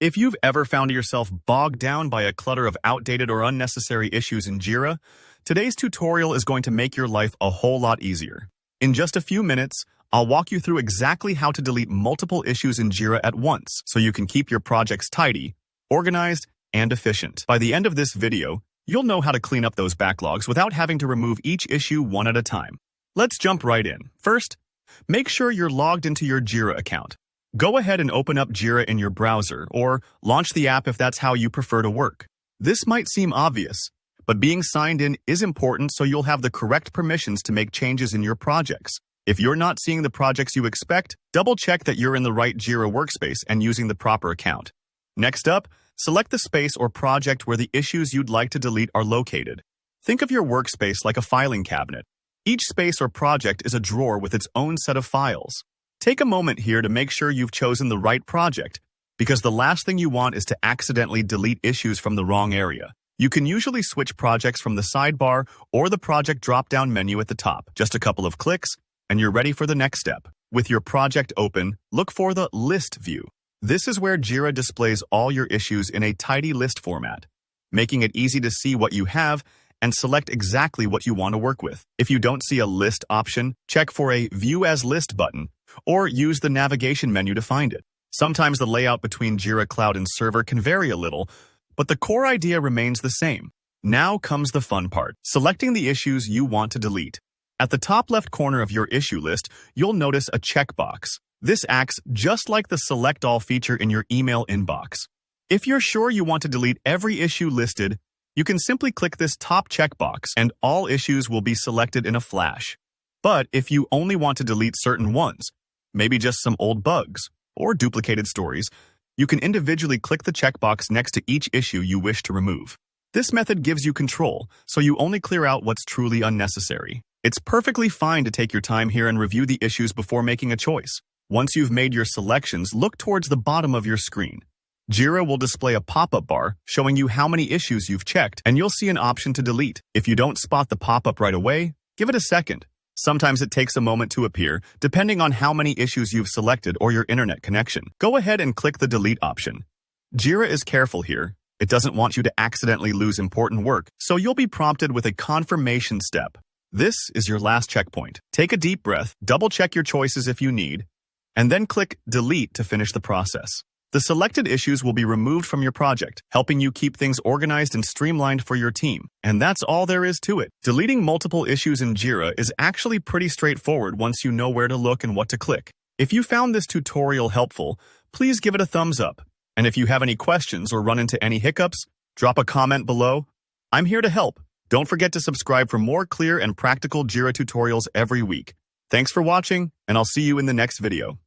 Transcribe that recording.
If you've ever found yourself bogged down by a clutter of outdated or unnecessary issues in Jira, today's tutorial is going to make your life a whole lot easier. In just a few minutes, I'll walk you through exactly how to delete multiple issues in Jira at once so you can keep your projects tidy, organized, and efficient. By the end of this video, you'll know how to clean up those backlogs without having to remove each issue one at a time. Let's jump right in. First, make sure you're logged into your Jira account. Go ahead and open up Jira in your browser, or launch the app if that's how you prefer to work. This might seem obvious, but being signed in is important so you'll have the correct permissions to make changes in your projects. If you're not seeing the projects you expect, double-check that you're in the right Jira workspace and using the proper account. Next up, select the space or project where the issues you'd like to delete are located. Think of your workspace like a filing cabinet. Each space or project is a drawer with its own set of files. Take a moment here to make sure you've chosen the right project, because the last thing you want is to accidentally delete issues from the wrong area. You can usually switch projects from the sidebar or the project drop-down menu at the top. Just a couple of clicks, and you're ready for the next step. With your project open, look for the List view. This is where Jira displays all your issues in a tidy list format, making it easy to see what you have and select exactly what you want to work with. If you don't see a list option, check for a View as List button, or use the navigation menu to find it. Sometimes the layout between Jira Cloud and Server can vary a little, but the core idea remains the same. Now comes the fun part, selecting the issues you want to delete. At the top left corner of your issue list, you'll notice a checkbox. This acts just like the Select All feature in your email inbox. If you're sure you want to delete every issue listed, you can simply click this top checkbox and all issues will be selected in a flash. But if you only want to delete certain ones, maybe just some old bugs or duplicated stories, you can individually click the checkbox next to each issue you wish to remove. This method gives you control, so you only clear out what's truly unnecessary. It's perfectly fine to take your time here and review the issues before making a choice. Once you've made your selections, look towards the bottom of your screen. Jira will display a pop-up bar showing you how many issues you've checked, and you'll see an option to delete. If you don't spot the pop-up right away, give it a second. Sometimes it takes a moment to appear, depending on how many issues you've selected or your internet connection. Go ahead and click the Delete option. Jira is careful here. It doesn't want you to accidentally lose important work, so you'll be prompted with a confirmation step. This is your last checkpoint. Take a deep breath, double-check your choices if you need, and then click Delete to finish the process. The selected issues will be removed from your project, helping you keep things organized and streamlined for your team. And that's all there is to it. Deleting multiple issues in Jira is actually pretty straightforward once you know where to look and what to click. If you found this tutorial helpful, please give it a thumbs up. And if you have any questions or run into any hiccups, drop a comment below. I'm here to help. Don't forget to subscribe for more clear and practical Jira tutorials every week. Thanks for watching, and I'll see you in the next video.